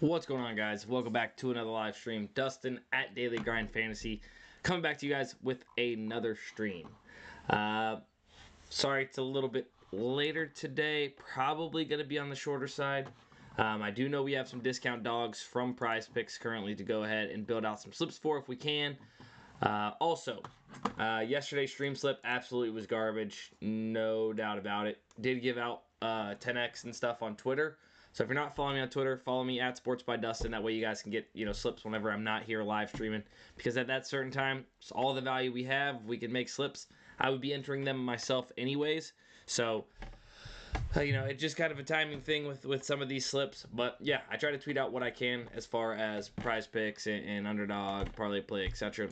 What's going on, guys? Welcome back to another live stream. Dustin at Daily Grind Fantasy coming back to you guys with another stream. Sorry it's a little bit later today. Probably going to be on the shorter side. I do know we have some discount dogs from PrizePicks currently to go ahead and build out some slips for if we can. Yesterday's stream slip absolutely was garbage. No doubt about it. Did give out 10x and stuff on Twitter. So if you're not following me on Twitter, follow me at sportsbydustin. That way you guys can get slips whenever I'm not here live streaming. Because at that certain time, it's all the value we have. We can make slips. I would be entering them myself anyways. So it's just kind of a timing thing with some of these slips. But yeah, I try to tweet out what I can as far as PrizePicks and Underdog, ParlayPlay, etc.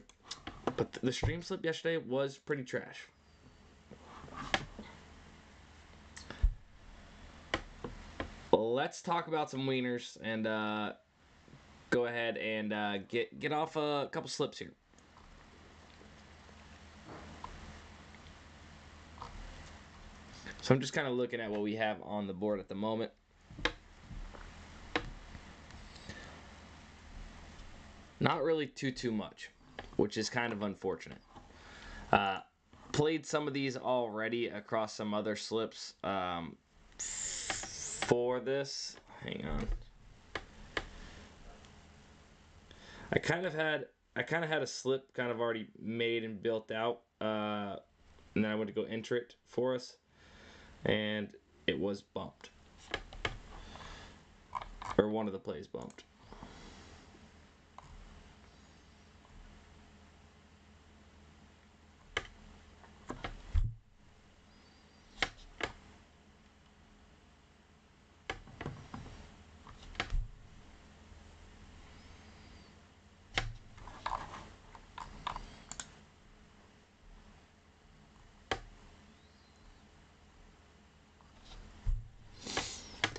But the stream slip yesterday was pretty trash. Let's talk about some wieners and go ahead and get off a couple slips here. So I'm just kind of looking at what we have on the board at the moment. Not really too much, which is kind of unfortunate. Played some of these already across some other slips for this. Hang on. I kind of had a slip kind of already made and built out, and then I went to go enter it for us, and it was bumped, or one of the plays bumped.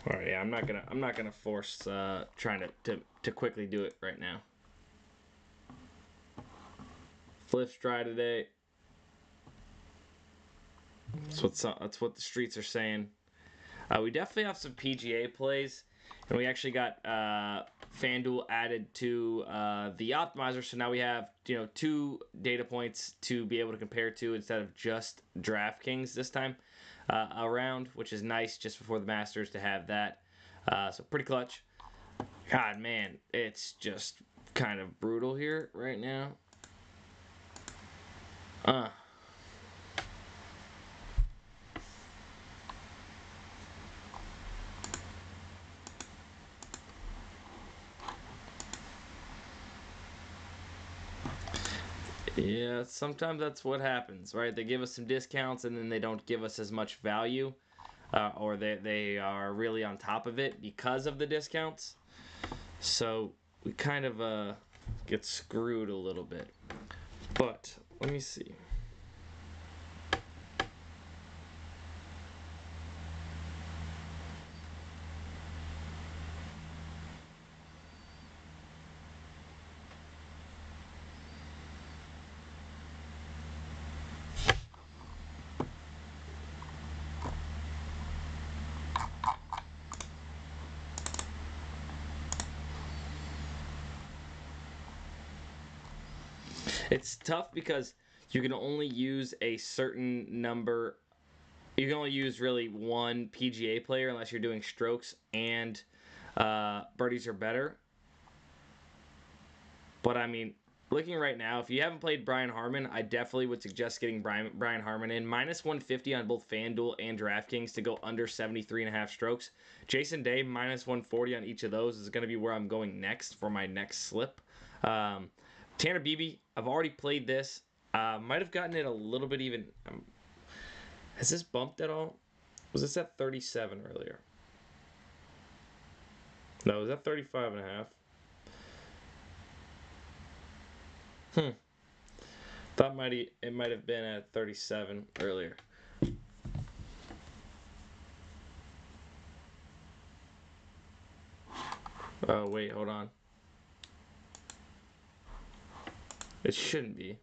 All right, yeah, I'm not gonna force trying to quickly do it right now. Fliff's dry today. That's what the streets are saying. We definitely have some PGA plays, and we actually got FanDuel added to the optimizer, so now we have 2 data points to be able to compare to instead of just DraftKings this time around, which is nice just before the Masters to have that. So pretty clutch. God, man, it's just kind of brutal here right now. Yeah, sometimes that's what happens, right? They give us some discounts and then they don't give us as much value, or they are really on top of it because of the discounts. So we kind of get screwed a little bit. But let me see. It's tough because you can only use a certain number. You can only use really one PGA player unless you're doing strokes and birdies or better. But I mean, looking right now, if you haven't played Brian Harman, I definitely would suggest getting Brian Harman in. Minus 150 on both FanDuel and DraftKings to go under 73.5 strokes. Jason Day, minus 140 on each of those is going to be where I'm going next for my next slip. Tanner Beebe, I've already played this. Might have gotten it a little bit even. Has this bumped at all? Was this at 37 earlier? No, it was at 35.5. Thought it might have been at 37 earlier. Oh, wait, hold on. It shouldn't be.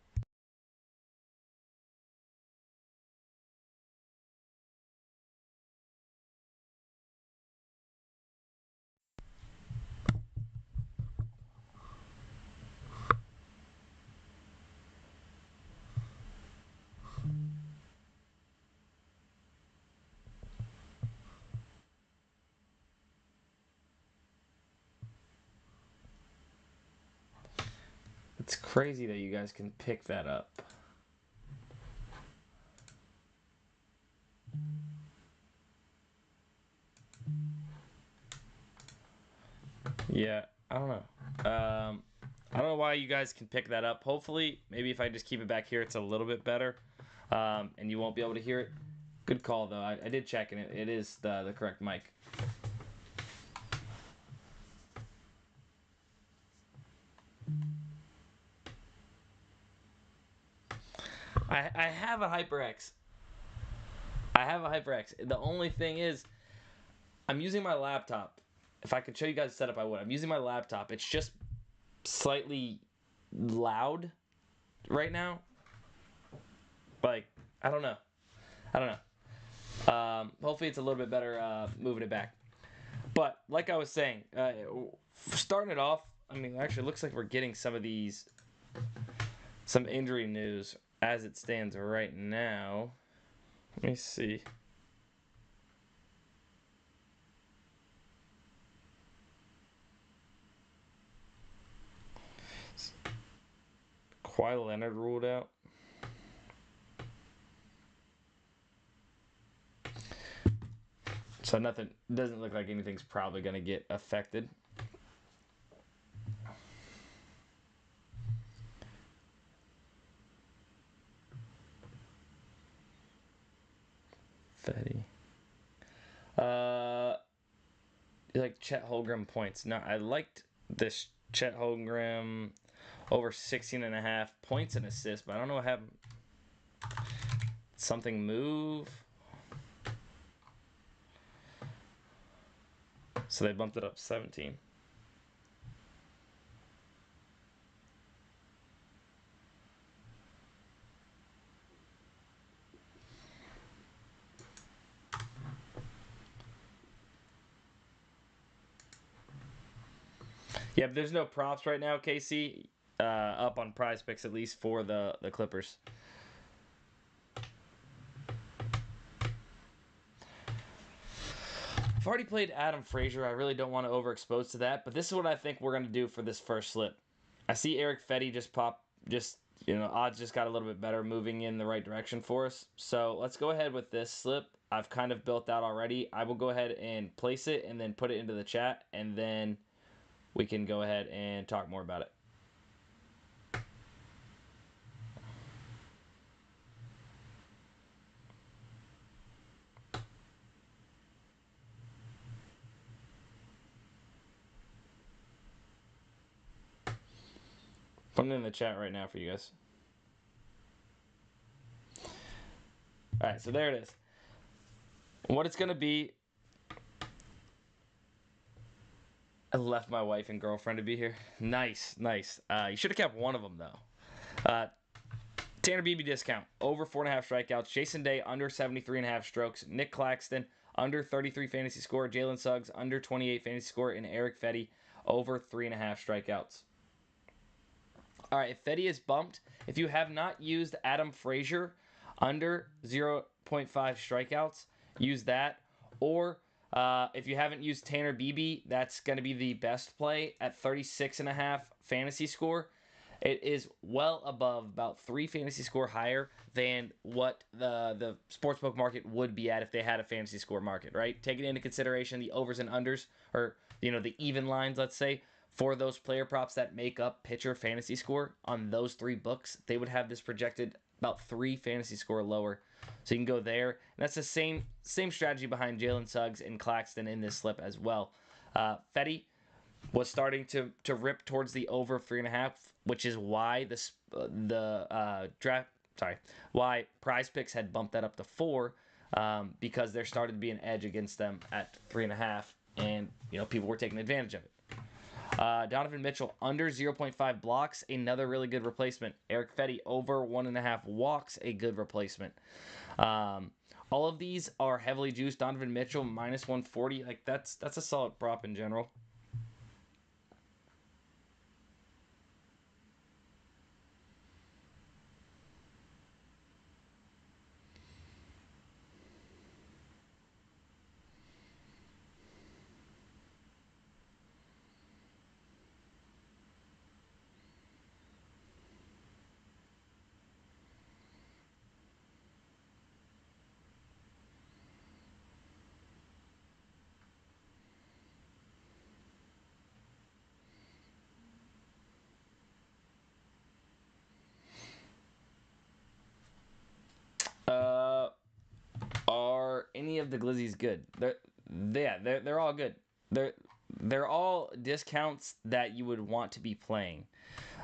Crazy that you guys can pick that up. Yeah, I don't know. I don't know why you guys can pick that up. Hopefully, maybe if I just keep it back here, it's a little bit better, and you won't be able to hear it. Good call, though. I did check, and it is the correct mic. I have a HyperX. I have a HyperX. The only thing is, I'm using my laptop. If I could show you guys the setup, I would. I'm using my laptop. It's just slightly loud right now. Like, I don't know. Hopefully it's a little bit better moving it back. But like I was saying, starting it off, I mean, actually, it looks like we're getting some injury news as it stands right now. Let me see. Kawhi Leonard ruled out. So nothing, doesn't look like anything's probably going to get affected. Fetty. You like Chet Holmgren points. Now, I liked this Chet Holmgren over 16.5 points and assists, but I don't know what happened. Something move. So they bumped it up 17. Yeah, but there's no props right now, KC, up on PrizePicks, at least for the Clippers. I've already played Adam Frazier. I really don't want to overexpose to that, but this is what I think we're going to do for this first slip. I see Eric Fetty odds just got a little bit better, moving in the right direction for us. So let's go ahead with this slip. I've kind of built that already. I will go ahead and place it and then put it into the chat, and then we can go ahead and talk more about it. Put it in the chat right now for you guys. All right, so there it is. What it's going to be, I left my wife and girlfriend to be here. Nice. You should have kept one of them, though. Tanner Beebe discount, over 4.5 strikeouts. Jason Day, under 73.5 strokes. Nick Claxton, under 33 fantasy score. Jalen Suggs, under 28 fantasy score. And Eric Fetty, over 3.5 strikeouts. All right, if Fetty is bumped, if you have not used Adam Frazier, under 0.5 strikeouts, use that. Or if you haven't used Tanner Beebe, that's going to be the best play at 36.5 fantasy score. It is well above, about 3 fantasy score higher than what the sportsbook market would be at if they had a fantasy score market, right? Taking into consideration the overs and unders, or the even lines, let's say, for those player props that make up pitcher fantasy score on those 3 books, they would have this projected about 3 fantasy score lower. So you can go there. And that's the same strategy behind Jalen Suggs and Claxton in this slip as well. Fetty was starting to rip towards the over 3.5, which is why why PrizePicks had bumped that up to 4, because there started to be an edge against them at 3.5, and people were taking advantage of it. Donovan Mitchell, under 0.5 blocks, another really good replacement. Eric Fetty, over 1.5 walks, a good replacement. All of these are heavily juiced. Donovan Mitchell, minus 140. Like, that's a solid prop in general. any of the glizzies good? They're all good. They're all discounts that you would want to be playing,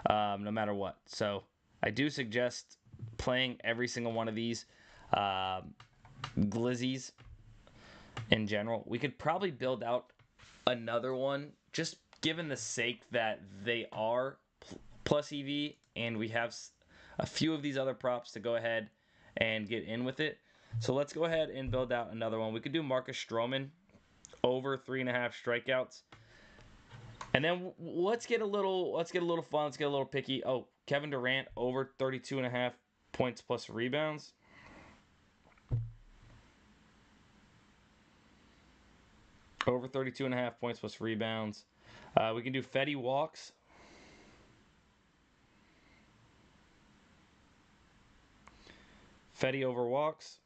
no matter what. So I do suggest playing every single one of these glizzies in general. We could probably build out another one, just given the sake that they are plus EV, and we have a few of these other props to go ahead and get in with it. So let's go ahead and build out another one. We could do Marcus Stroman over 3.5 strikeouts. And then let's get a little fun, let's get a little picky. Oh, Kevin Durant over 32.5 points plus rebounds. Over 32.5 points plus rebounds. We can do Fetty walks. Fetty over walks.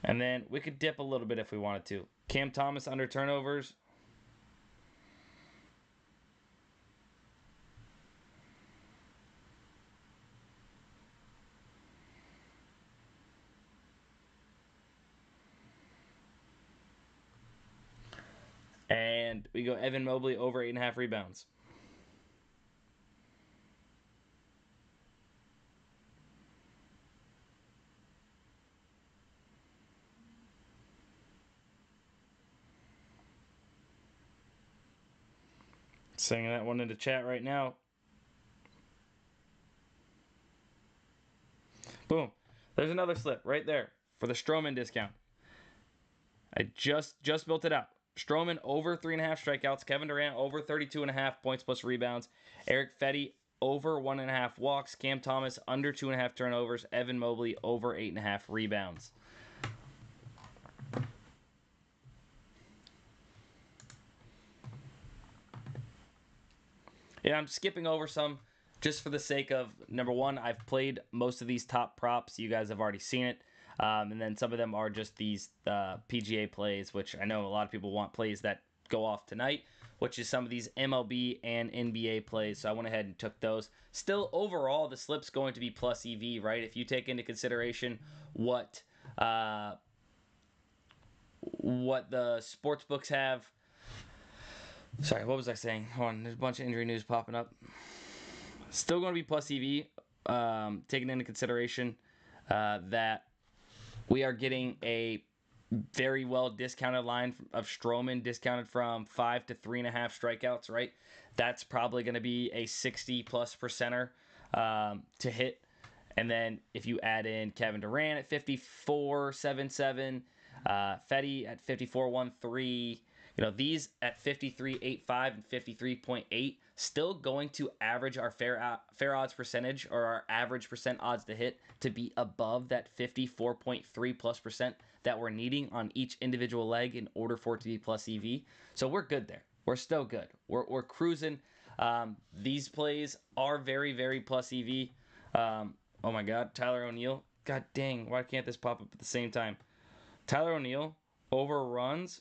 And then we could dip a little bit if we wanted to. Cam Thomas under turnovers. And we go Evan Mobley over 8.5 rebounds. Sending that one into chat right now. Boom. There's another slip right there for the Stroman discount. I just built it out. Stroman over 3.5 strikeouts. Kevin Durant over 32.5 points plus rebounds. Eric Fetty over 1.5 walks. Cam Thomas under 2.5 turnovers. Evan Mobley over 8.5 rebounds. Yeah, I'm skipping over some just for the sake of, number one, I've played most of these top props. You guys have already seen it. And then some of them are just these PGA plays, which I know a lot of people want plays that go off tonight, which is some of these MLB and NBA plays. So I went ahead and took those. Still, overall, the slip's going to be plus EV, right? If you take into consideration what the sports books have. Sorry, what was I saying? Hold on, there's a bunch of injury news popping up. Still going to be plus EV, taking into consideration that we are getting a very well discounted line of Stroman, discounted from 5 to 3.5 strikeouts, right? That's probably going to be a 60+ percenter to hit. And then if you add in Kevin Durant at 54.77, Fetty at 54.13, these at 53.85 and 53.8, still going to average our fair odds percentage, or our average percent odds to hit, to be above that 54.3+% that we're needing on each individual leg in order for it to be plus EV. So we're good there. We're still good. We're cruising. These plays are very, very plus EV. Oh my God, Tyler O'Neill. God dang, why can't this pop up at the same time? Tyler O'Neill overruns.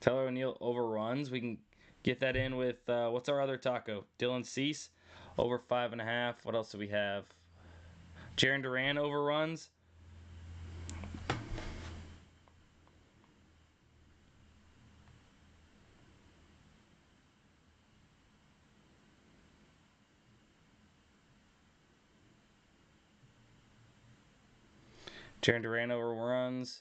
Tyler O'Neill overruns. We can get that in with, what's our other taco? Dylan Cease over 5.5. What else do we have? Jaren Duran overruns. Jaren Duran overruns.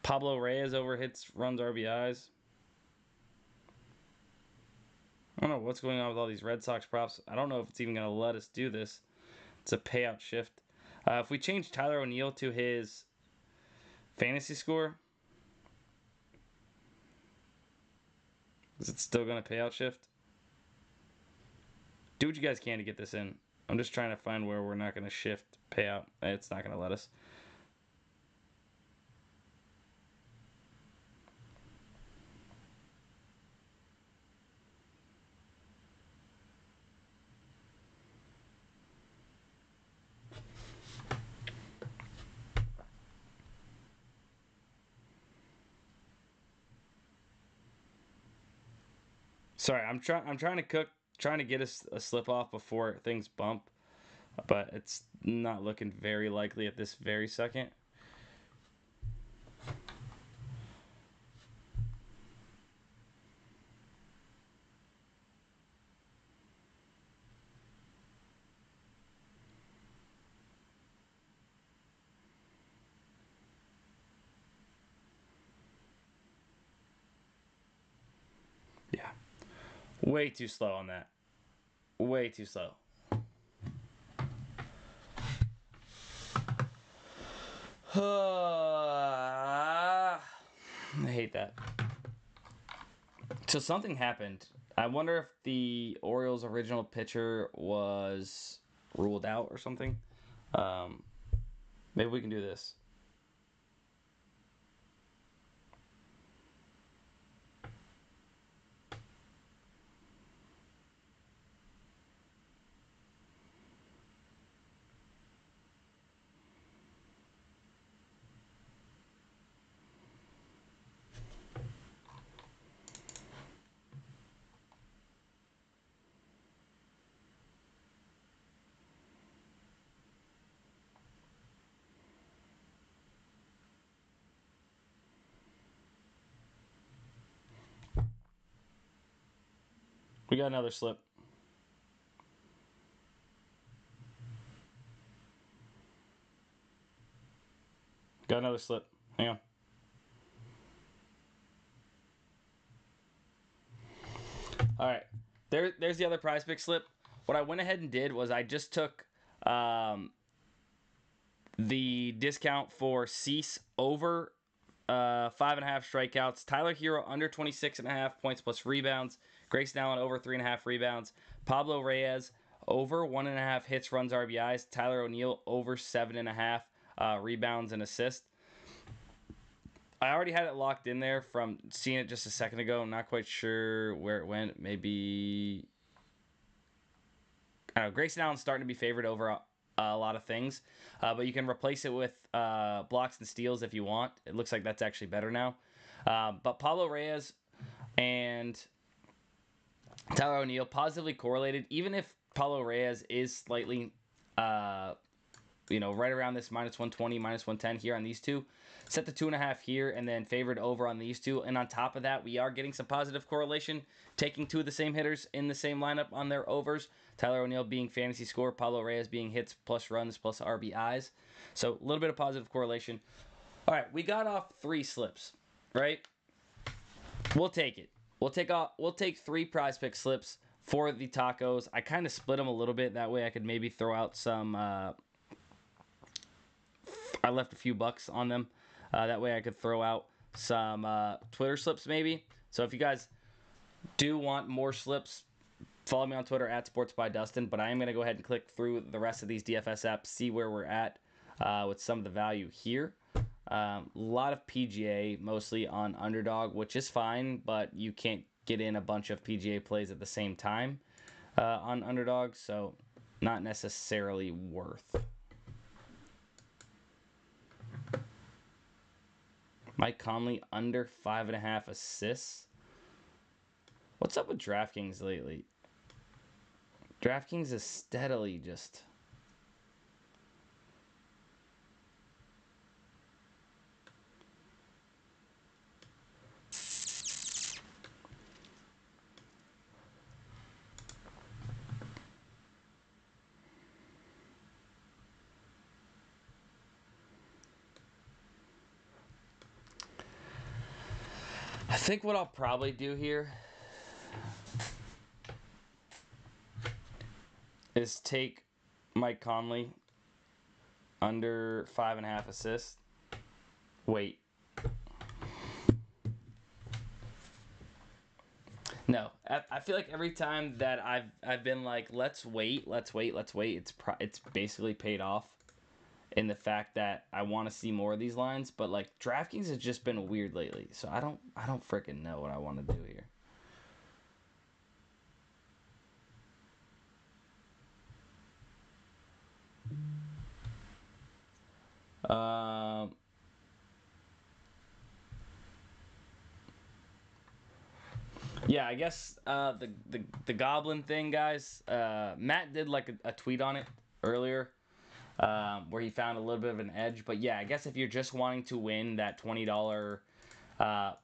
Pablo Reyes overhits, runs RBIs. I don't know what's going on with all these Red Sox props. I don't know if it's even going to let us do this. It's a payout shift. If we change Tyler O'Neill to his fantasy score, is it still going to payout shift? Do what you guys can to get this in. I'm just trying to find where we're not going to shift payout. It's not going to let us. Sorry, I'm trying to get a slip off before things bump, but it's not looking very likely at this very second. Yeah. Way too slow on that. Way too slow. I hate that. So something happened. I wonder if the Orioles' original pitcher was ruled out or something. Maybe we can do this. We got another slip. Got another slip. Hang on. All right. There's the other PrizePicks slip. What I went ahead and did was I just took the discount for Cease over 5.5 strikeouts. Tyler Hero under 26.5 points plus rebounds. Grayson Allen over 3.5 rebounds. Pablo Reyes over 1.5 hits, runs, RBIs. Tyler O'Neill over 7.5 rebounds and assists. I already had it locked in there from seeing it just a second ago. I'm not quite sure where it went. Maybe, I don't know. Grayson Allen's starting to be favored over a lot of things, but you can replace it with blocks and steals if you want. It looks like that's actually better now. But Pablo Reyes and Tyler O'Neill positively correlated. Even if Pablo Reyes is slightly, right around this minus 120, minus 110 here on these two, set the 2.5 here and then favored over on these two. And on top of that, we are getting some positive correlation, taking two of the same hitters in the same lineup on their overs. Tyler O'Neill being fantasy score, Pablo Reyes being hits plus runs plus RBIs. So a little bit of positive correlation. All right, we got off 3 slips, right? We'll take it. We'll take 3 PrizePicks slips for the tacos. I kind of split them a little bit. That way I could maybe throw out some... I left a few bucks on them. That way I could throw out some Twitter slips maybe. So if you guys do want more slips, follow me on Twitter at sportsbydustin. But I am going to go ahead and click through the rest of these DFS apps, see where we're at with some of the value here. A lot of PGA, mostly on Underdog, which is fine, but you can't get in a bunch of PGA plays at the same time on Underdog, so not necessarily worth. Mike Conley under 5.5 assists. What's up with DraftKings lately? DraftKings is steadily just... I think what I'll probably do here is take Mike Conley under 5.5 assists. Wait. No, I feel like every time that I've been like, let's wait, it's basically paid off in the fact that I want to see more of these lines, but like DraftKings has just been weird lately, so I don't freaking know what I want to do here. Yeah, I guess the Goblin thing, guys. Matt did like a tweet on it earlier, where he found a little bit of an edge. But yeah, I guess if you're just wanting to win that $20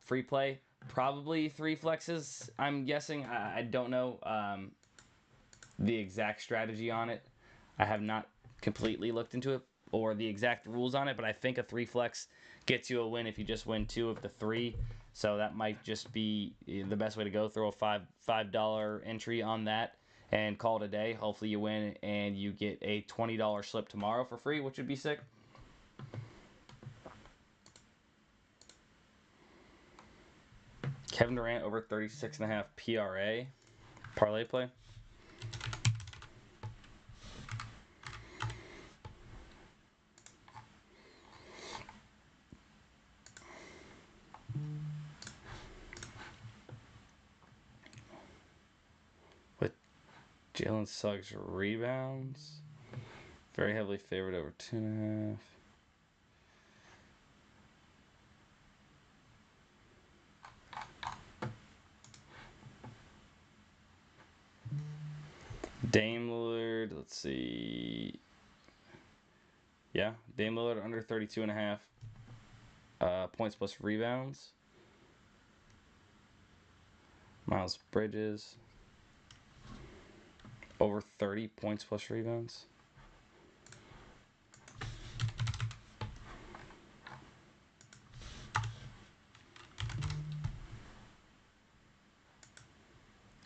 free play, probably 3 flexes. I'm guessing. I don't know the exact strategy on it. I have not completely looked into it or the exact rules on it, but I think a 3 flex gets you a win if you just win 2 of the 3. So that might just be the best way to go. Throw a $5 entry on that and call it a day. Hopefully you win and you get a $20 slip tomorrow for free, which would be sick. Kevin Durant over 36.5 PRA. Parlay play. With Jalen Suggs rebounds. Very heavily favored over 2.5. Dame Lillard, let's see. Yeah, Dame Lillard under 32.5 points plus rebounds. Miles Bridges over 30 points plus rebounds.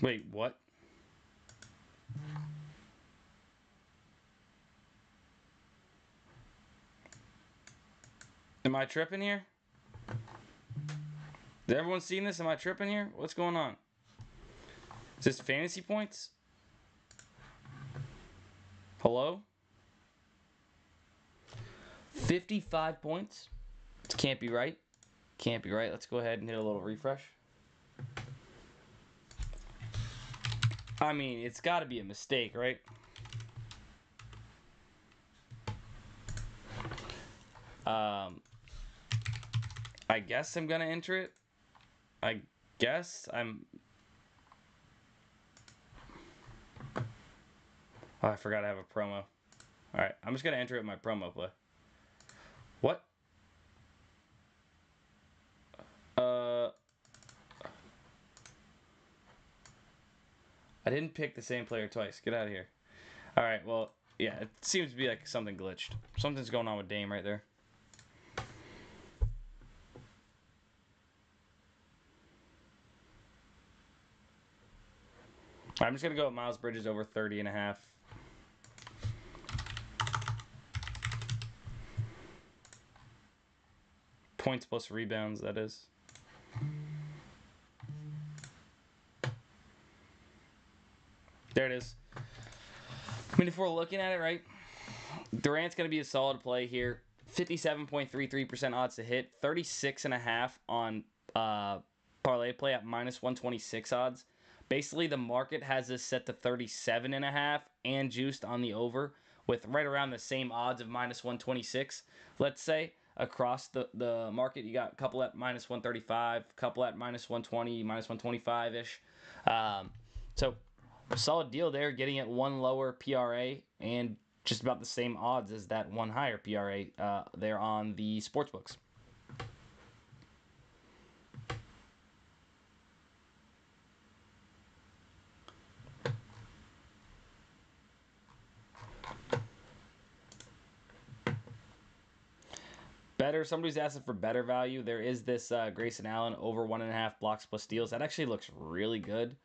Wait, what? Am I tripping here? Did everyone seen this? Am I tripping here? What's going on? Is this fantasy points? Hello? 55 points? This can't be right. Can't be right. Let's go ahead and hit a little refresh. I mean, it's got to be a mistake, right? I guess I'm going to enter it. I guess I'm... Oh, I forgot I have a promo. Alright, I'm just going to enter it in my promo play. What? I didn't pick the same player twice. Get out of here. Alright, well, yeah, it seems to be like something glitched. Something's going on with Dame right there. I'm just going to go with Miles Bridges over 30.5. Points plus rebounds, that is. There it is. I mean, if we're looking at it, right, Durant's going to be a solid play here. 57.33% odds to hit. 36.5 on parlay play at minus 126 odds. Basically, the market has this set to 37.5 and juiced on the over with right around the same odds of minus 126. Let's say across the market, you got a couple at minus 135, a couple at minus 120, minus 125-ish. So solid deal there, getting it one lower PRA and just about the same odds as that one higher PRA there on the sportsbooks. Better, somebody's asking for better value. There is this Grayson Allen over 1.5 blocks plus steals. That actually looks really good.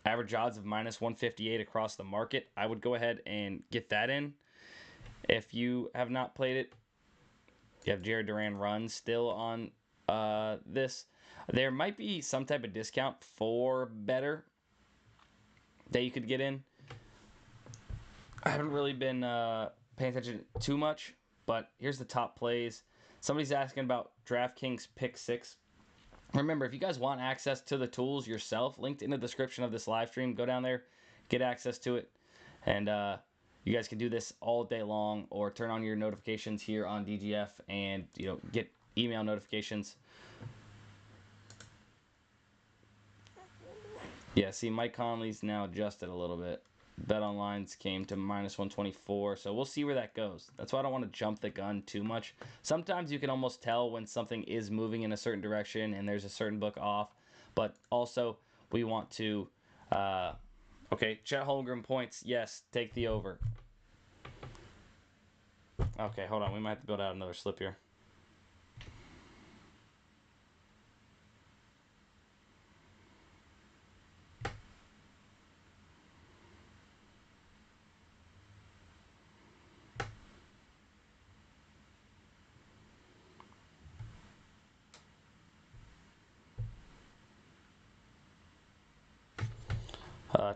Average odds of minus 158 across the market. I would go ahead and get that in. If you have not played it, you have Jared Duran run still on this. There might be some type of discount for better that you could get in. I haven't really been paying attention too much, but here's the top plays. Somebody's asking about DraftKings Pick 6. Remember, if you guys want access to the tools yourself, linked in the description of this live stream, go down there, get access to it, and you guys can do this all day long or turn on your notifications here on DGF and get email notifications. Yeah, see, Mike Conley's now adjusted a little bit. Bet online's came to -124, so we'll see where that goes. That's why I don't want to jump the gun too much. Sometimes you can almost tell when something is moving in a certain direction and there's a certain book off, but also we want to, okay, Chet Holmgren points, yes, take the over. Okay, hold on, we might have to build out another slip here.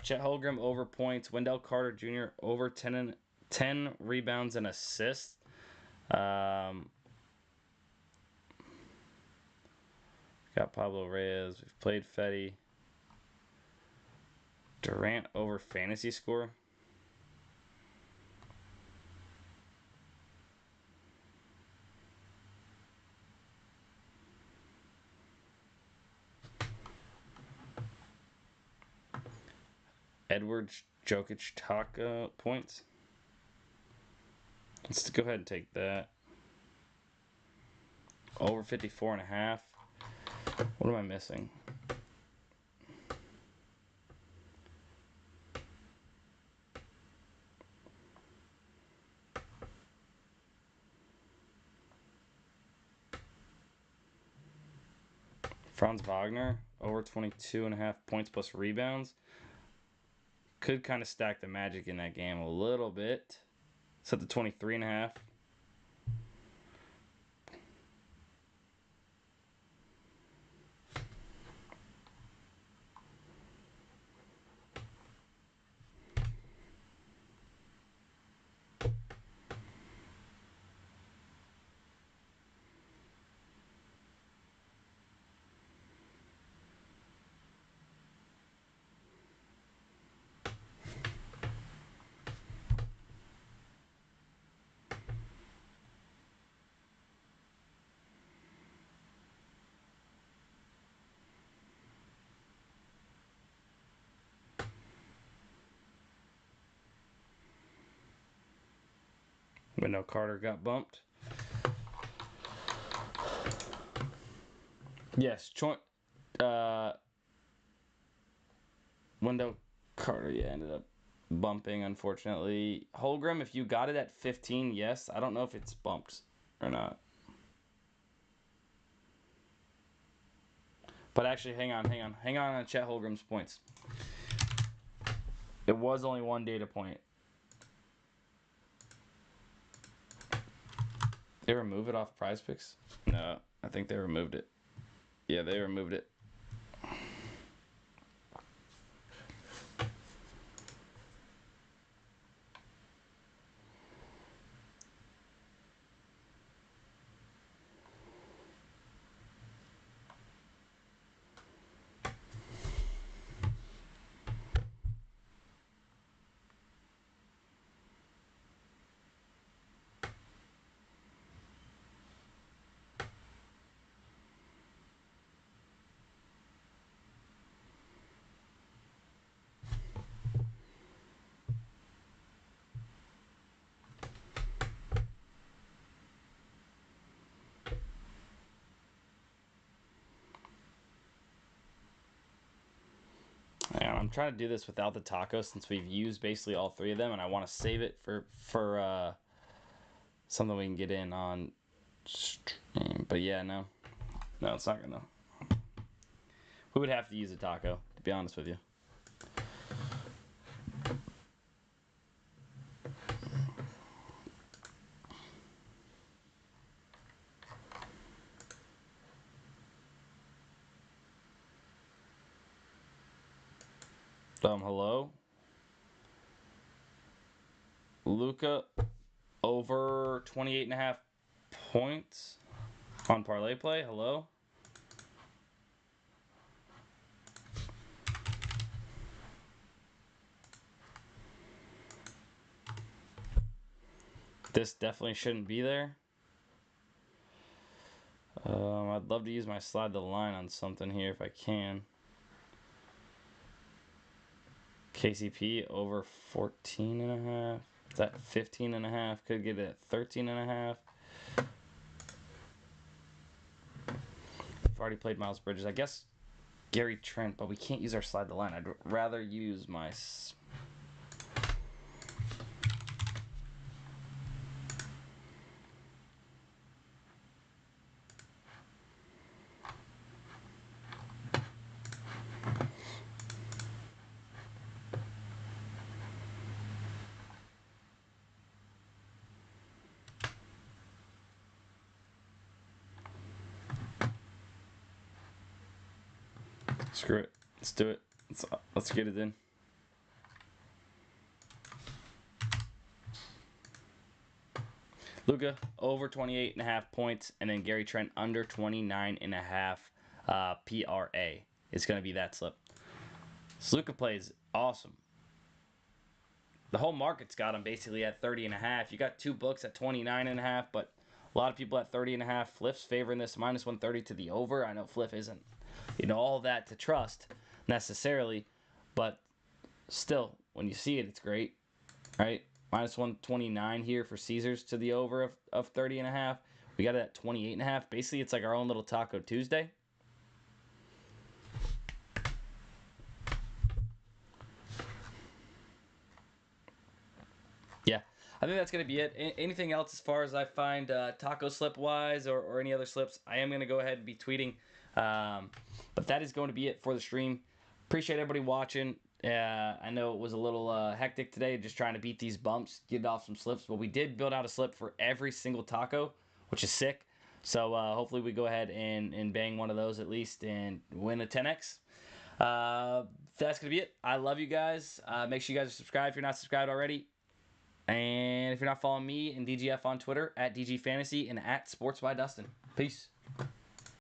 Chet Holmgren over points. Wendell Carter Jr. over 10 rebounds and assists. Got Pablo Reyes. We've played Fetty. Durant over fantasy score. Edwards, Jokic, Taka points. Let's go ahead and take that. Over 54.5. What am I missing? Franz Wagner, over 22.5 points plus rebounds. Could kind of stack the Magic in that game a little bit. Set to 23.5. Wendell Carter got bumped. Yes, Wendell Carter, yeah, ended up bumping, unfortunately. Holmgren, if you got it at 15, yes. I don't know if it's bumped or not. But actually, hang on Chet Holmgren's points. It was only one data point. They remove it off PrizePicks? No, I think they removed it. Yeah, they removed it. And I'm trying to do this without the taco since we've used basically all three of them, and I want to save it for something we can get in on stream. But yeah, no, it's not gonna. We would have to use a taco, to be honest with you. Hello? Luka over 28.5 points on ParlayPlay. Hello? This definitely shouldn't be there. I'd love to use my slide the line on something here if I can. KCP over 14.5. Is that 15.5? Could get it at 13.5. I've already played Miles Bridges. I guess Gary Trent, but we can't use our slide the line. I'd rather use my... Screw it. Let's do it. Let's get it in. Luka over 28.5 points, and then Gary Trent under 29.5 PRA. It's going to be that slip. So Luka plays awesome. The whole market's got him basically at 30.5. You got two books at 29.5, but a lot of people at 30.5. Fliff's favoring this minus 130 to the over. I know Fliff isn't, all that to trust necessarily, but still, when you see it, it's great, right? Minus 129 here for Caesars to the over of 30.5. We got it at 28.5. Basically, it's like our own little Taco Tuesday. Yeah, I think that's going to be it. Anything else as far as I find taco slip-wise or any other slips, I am going to go ahead and be tweeting. But that is going to be it for the stream. Appreciate everybody watching. I know it was a little hectic today, just trying to beat these bumps, get off some slips. But we did build out a slip for every single taco, which is sick. So hopefully we go ahead and bang one of those at least and win a 10x. That's going to be it. I love you guys. Make sure you guys are subscribed if you're not subscribed already. And if you're not following me and DGF on Twitter, at DG Fantasy and at Sports by Dustin. Peace.